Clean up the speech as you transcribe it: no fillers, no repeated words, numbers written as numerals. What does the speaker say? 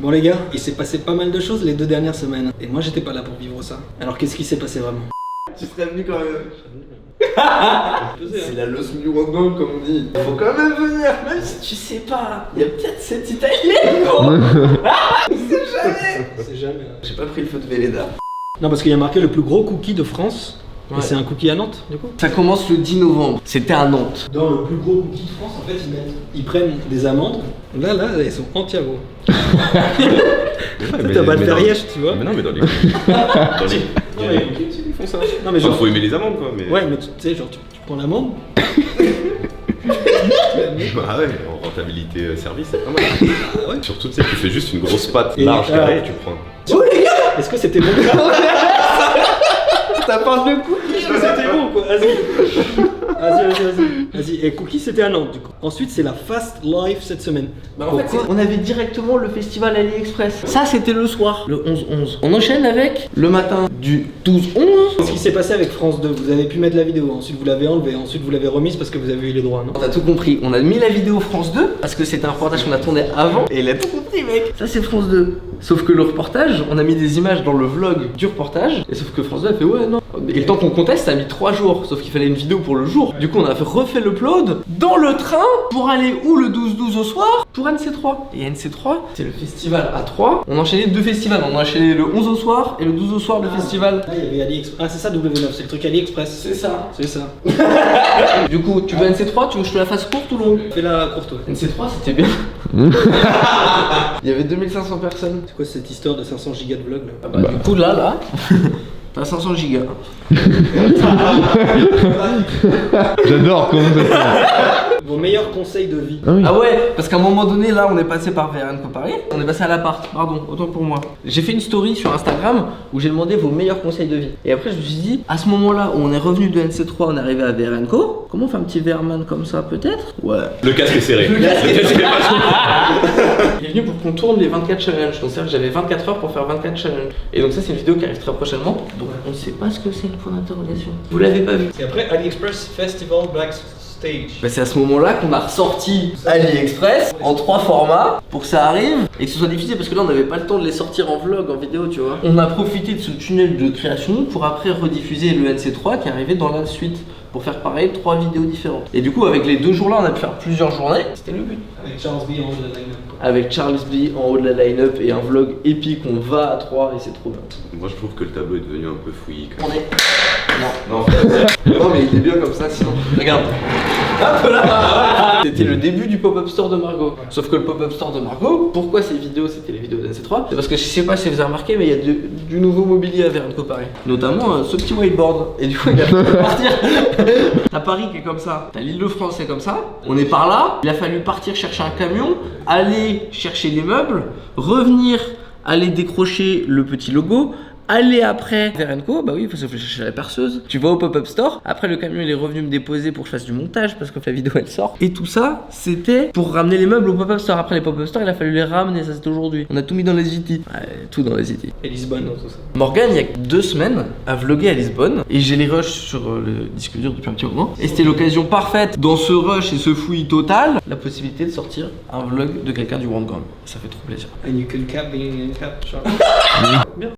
Bon les gars, il s'est passé pas mal de choses les 2 dernières semaines. Et moi j'étais pas là pour vivre ça. Alors qu'est-ce qui s'est passé vraiment? Tu serais venu quand même. C'est la Los Mirondo comme on dit. Faut quand même venir, même si tu sais pas. Il y a peut-être cette italienne, gros. On sait jamais. C'est jamais. J'ai pas pris le feu de Véleda. Non parce qu'il y a marqué le plus gros cookie de France. Ouais. Et c'est un cookie à Nantes du coup. Ça commence le 10 novembre. C'était à Nantes. Dans le plus gros cookie de France, en fait, ils prennent des amandes. Là, elles sont entières. T'as pas le Perrièche, tu vois. Mais non, mais dans les. Non, mais ils font ça. Non, mais genre. Faut aimer les amandes, quoi. Mais... Ouais, mais tu sais, genre, tu prends l'amande. Ah ouais, en rentabilité service, c'est pas mal. Ah ouais. Surtout, tu sais, tu fais juste une grosse pâte Et large, carrée, et tu prends. Oh les gars. Est-ce que c'était bon? Ça parle de cookies. Est-ce que c'était bon, quoi? Vas-y. Et cookie, c'était à Nantes, du coup. Ensuite, c'est la Fast Life cette semaine. Bah en fait, on avait directement le festival AliExpress. Ça, c'était le soir, le 11-11. On enchaîne avec le matin du 12-11. Ce qui s'est passé avec France 2, vous avez pu mettre la vidéo, ensuite vous l'avez enlevée, ensuite vous l'avez remise parce que vous avez eu les droits, non? On a tout compris. On a mis la vidéo France 2 parce que c'était un reportage qu'on a tourné avant. Et il a tout compris, mec. Ça, c'est France 2. Sauf que le reportage, on a mis des images dans le vlog du reportage. Et sauf que France 2 a fait ouais, non. Et le temps qu'on conteste, ça a mis 3 jours. Sauf qu'il fallait une vidéo pour le jour. Du coup, on a refait l'upload dans le train pour aller où le 12-12 au soir pour NC3. Et NC3, c'est le festival à 3. On a enchaîné 2 festivals. On a enchaîné le 11 au soir et le 12 au soir, le festival. Là, il y avait AliExpress. Ah, c'est ça W9, c'est le truc AliExpress. C'est ça. C'est ça. Du coup, tu veux NC3, tu veux que je te la fasse courte ou longue? Fais-la courte, toi. NC3, c'était bien. Il y avait 2500 personnes. C'est quoi cette histoire de 500 gigas de vlog là? Ah bah, du coup, là, t'as 500 gigas. J'adore comment ça se fait. Vos meilleurs conseils de vie. Ah oui. Ah ouais, parce qu'à un moment donné, là, on est passé par VRNCO Paris. On est passé à l'appart, pardon, autant pour moi. J'ai fait une story sur Instagram où j'ai demandé vos meilleurs conseils de vie. Et après, je me suis dit, à ce moment-là où on est revenu de NC3, on est arrivé à VRNCO. Comment on fait un petit VRman comme ça, peut-être? Ouais. Le casque est serré. Le casque est serré. Il est venu pour qu'on tourne les 24 challenges. Donc, c'est-à-dire que j'avais 24 heures pour faire 24 challenges. Et donc, ça, c'est une vidéo qui arrive très prochainement. Donc, on ne sait pas ce que c'est le point d'interrogation. Vous l'avez pas vu? Et après, AliExpress Festival Backstage. Bah c'est à ce moment-là qu'on a ressorti AliExpress en 3 formats pour que ça arrive et que ce soit diffusé parce que là on n'avait pas le temps de les sortir en vlog, en vidéo, tu vois. On a profité de ce tunnel de création pour après rediffuser le NC3 qui arrivait dans la suite pour faire pareil 3 vidéos différentes. Et du coup avec les 2 jours-là on a pu faire plusieurs journées, c'était le but. Avec Charles B en haut de la line-up. Avec Charles B en haut de la line-up et un vlog épique, on va à 3 et c'est trop bien. Moi, je trouve que le tableau est devenu un peu fouillis. On est... Non. Non. Non mais il est bien comme ça sinon. Regarde. Hop là. C'était le début du pop-up store de Margot. Sauf que le pop-up store de Margot, pourquoi ces vidéos, c'était les vidéos d'NC3? C'est parce que je sais pas si vous avez remarqué, mais il y a du nouveau mobilier à VRNCO Paris. Notamment ce petit whiteboard. Et du coup il a fallu partir. T'as Paris qui est comme ça, t'as l'Île-de-France qui est comme ça. On est par là, il a fallu partir chercher un camion, aller chercher les meubles, revenir, aller décrocher le petit logo. Aller après VRNCO, bah oui, il faut se chercher la perceuse. Tu vas au pop-up store. Après, le camion il est revenu me déposer pour que je fasse du montage parce que la vidéo elle sort. Et tout ça, c'était pour ramener les meubles au pop-up store. Après, les pop-up store, il a fallu les ramener. Ça, c'était aujourd'hui. On a tout mis dans les GT. Ouais, tout dans les GT. Et Lisbonne, tout ça. Morgan, il y a 2 semaines, a vlogué à Lisbonne. Et j'ai les rushs sur le disque dur depuis un petit moment. Et c'était l'occasion parfaite, dans ce rush et ce fouillis total, la possibilité de sortir un vlog de quelqu'un du World Grand. Ça fait trop plaisir. And you can cap being in cap, Charles. Bien.